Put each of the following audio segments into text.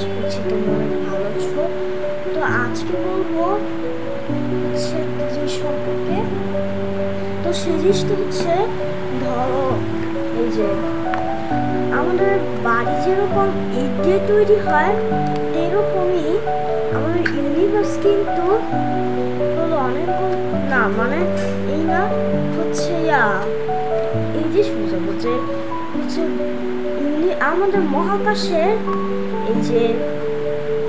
আশা করছি তোমরা অনেক ভালো আছো। তো আজকে বলবো হচ্ছে একটা জিনিস সম্পর্কে। তো সেই জিনিসটা হচ্ছে, ধরো এই যে আমাদের বাড়ি যেরকম ইট দিয়ে তৈরি হয়, তেরকমই আমাদের ইউনিভার্স কিন্তু হলো অনেক না, মানে এই না হচ্ছে এই জিনিস বুঝাবো যে হচ্ছে আমাদের মহাকাশের এই যে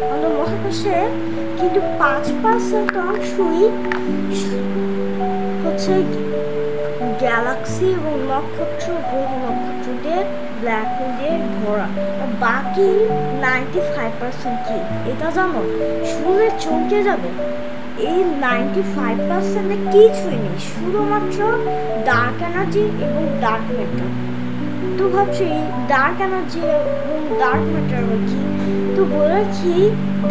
আমাদের মহাকাশে কিন্তু 5% অংশই হচ্ছে গ্যালাক্সি এবং নক্ষত্র, গ্রহ নক্ষত্র দিয়ে, ব্ল্যাক হোল দিয়ে ভরা। বাকি 95% কি এটা জানো? শুনে চমকে যাবে। এই 95%-এ কিছুই নেই, শুধুমাত্র ডার্ক এনার্জি এবং ডার্ক ম্যাটার। তো ভাবছি ডার্ক এনার্জি এবং ডার্ক ম্যাটার কি? তো বলেছি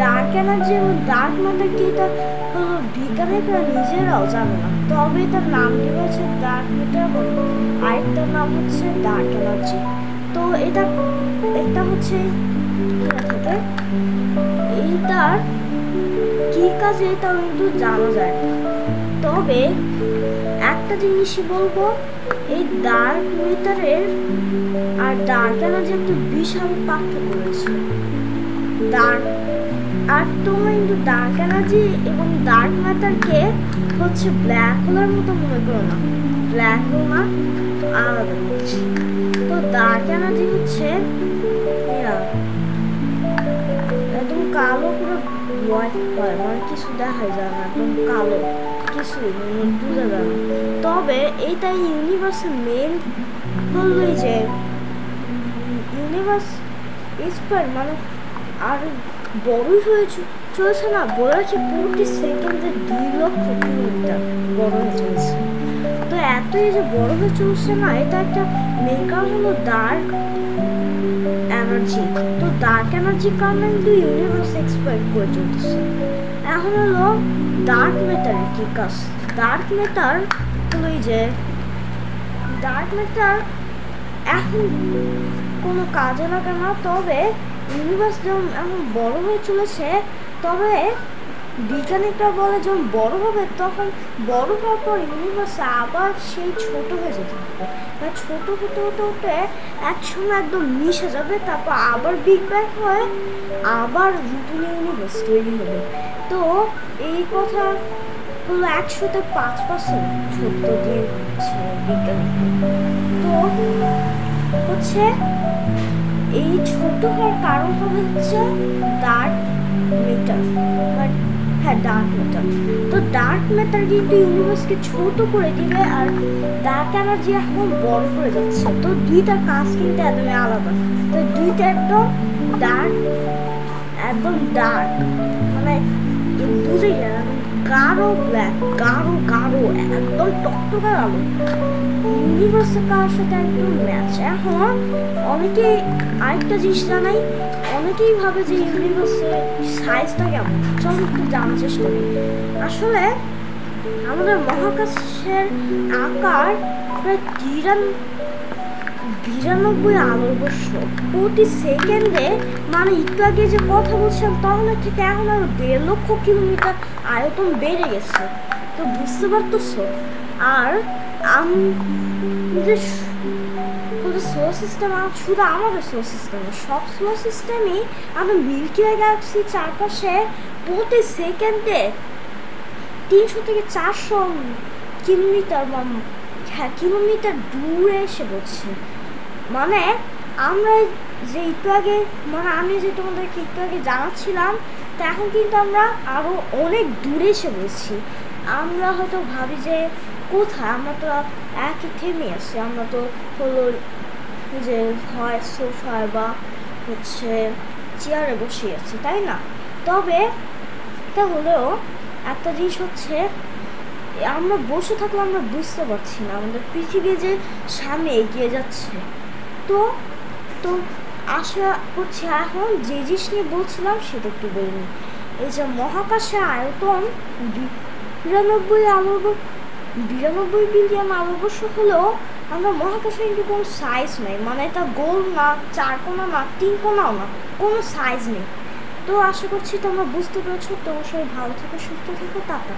ডার্ক এনার্জি এবং ডার্ক ম্যাটার কি, এটা হলো বিজ্ঞানীরা নিজেরাও জানে না, তবে এটার নাম দেওয়া হচ্ছে ডার্ক ম্যাটার, আরেকটার নাম হচ্ছে ডার্ক এনার্জি। তো এটা হচ্ছে এইটার কি কাজে এটাও কিন্তু জানা যায়। তবে একটা জিনিসই বলবো, এই ডার্ক ম্যাটারের আর ডার্ক এনার্জি একটা বিশাল পার্থক্য রয়েছে। আর তোমরা কিন্তু ডার্ক এনার্জি এবং ডার্ক ম্যাটারকে হচ্ছে ব্ল্যাক হোলের মতো মনে করো না, ব্ল্যাক হোল না, আলাদা হচ্ছে। তো ডার্ক এনার্জি হচ্ছে একদম কালো, পুরো হোয়াইট হয়, মানে কিছু দেখা যায় না, একদম কালো, কিছুই বোঝা যায় না। তবে এইটাই ইউনিভার্সের মেন হলো যে ইউনিভার্স এক্সপায়ার, মানে আর বড়ই হয়ে চলেছে না, বলেছে প্রতি সেকেন্ডে 2 লক্ষ কিলোমিটার বড় হয়ে চলেছে। তো এতই যে বড় হয়ে চলছে না, এটা একটা মেন কারণ হলো ডার্ক এনার্জি। তো ডার্ক এনার্জির কারণে কিন্তু ইউনিভার্স এক্সপায়ার করে চলতেছে। এখন হলো ডার্ক ম্যাটারের কি কাজ? ডার্ক ম্যাটার হলো এই যে ডার্ক ম্যাটার এখন কোনো কাজে লাগে না। তবে ইউনিভার্স যখন এখন বড় হয়ে চলেছে, তবে বিজ্ঞানীরা বলে যখন বড় হবে, তখন বড় হওয়ার পর ইউনিভার্স আবার সেই ছোট হয়ে যেতে হবে, মানে ছোট হতে হতে হতে একসময় একদম মিশে যাবে, তারপর আবার বিগ ব্যাং হয়ে আবার নতুন ইউনিভার্স তৈরি হবে। তো এই কথা হলো 100-5% সত্য দিয়েছে বিজ্ঞানী। তো হচ্ছে এই ছোট হওয়ার কারণ হবে হচ্ছে ডার্ক ম্যাটার, হ্যাঁ ডার্ক ম্যাটার। তো ডার্ক ম্যাটার কিন্তু ইউনিভার্সকে ছোট করে দিবে, আর ডার্ক এনার্জি এখন বড় করে যাচ্ছে। তো দুইটার কাজ কিন্তু একদমই আলাদা। তো দুইটা একদম ডার্ক, মানে বুঝেই যায় না, গাঢ় ব্ল্যাক, গাঢ় একদম টকটকা আলো। ইউনিভার্সের কারোর সাথে একদম ম্যাচ। এখন অনেকেই আরেকটা জিনিস জানাই, অনেকেই ভাবে যে ইউনিভার্সের সাইজটা কেমন। চল একটু জানার চেষ্টা করি। আসলে আমাদের মহাকাশের আকার প্রায় 92 আলোকবর্ষ প্রতি সেকেন্ডে, মানে একটু আগে যে কথা বলছিলাম তখন থেকে এখন আরো 1.5 লক্ষ কিলোমিটার আয়তন বেড়ে গেছে। তো বুঝতে পারতেছো? আর আমাদের সোলার সিস্টেম, শুধু আমাদের সোলার সিস্টেম, সব সোলার সিস্টেমই আমাদের মিল্কি ওয়ে গ্যালাক্সির চারপাশে প্রতি সেকেন্ডে 300-400 কিলোমিটার কিলোমিটার দূরে এসে পড়ছে। মানে আমরা যে একটু আগে, মানে আমি যে তোমাদেরকে একটু আগে জানাচ্ছিলাম, তা এখন কিন্তু আমরা আরও অনেক দূরে এসে পড়ছি। আমরা হয়তো ভাবি যে কোথায়, আমরা তো একই থেমে আছি, আমরা তো হলো যে হয় সোফায় বা হচ্ছে চেয়ারে বসে আছি, তাই না? তবে এটা হলেও একটা জিনিস হচ্ছে, আমরা বসে থাকলে আমরা বুঝতে পারছি না আমাদের পৃথিবী যে সামনে এগিয়ে যাচ্ছে। তো তো আশা করছি এখন যে জিনিস নিয়ে বলছিলাম সেটা একটু বলিনি। এই যে মহাকাশে আয়তন 92 বিলিয়ন আলোকবর্ষ হলেও আমরা মহাকাশে কিন্তু কোনো সাইজ নেই, মানে এটা গোল না, 4 কোণা না, 3 কোণাও না, কোনো সাইজ নেই। তো আশা করছি তোমরা বুঝতে পেরেছো। তোমার সবাই ভালো থেকো, সুস্থ থেকো, টাটা।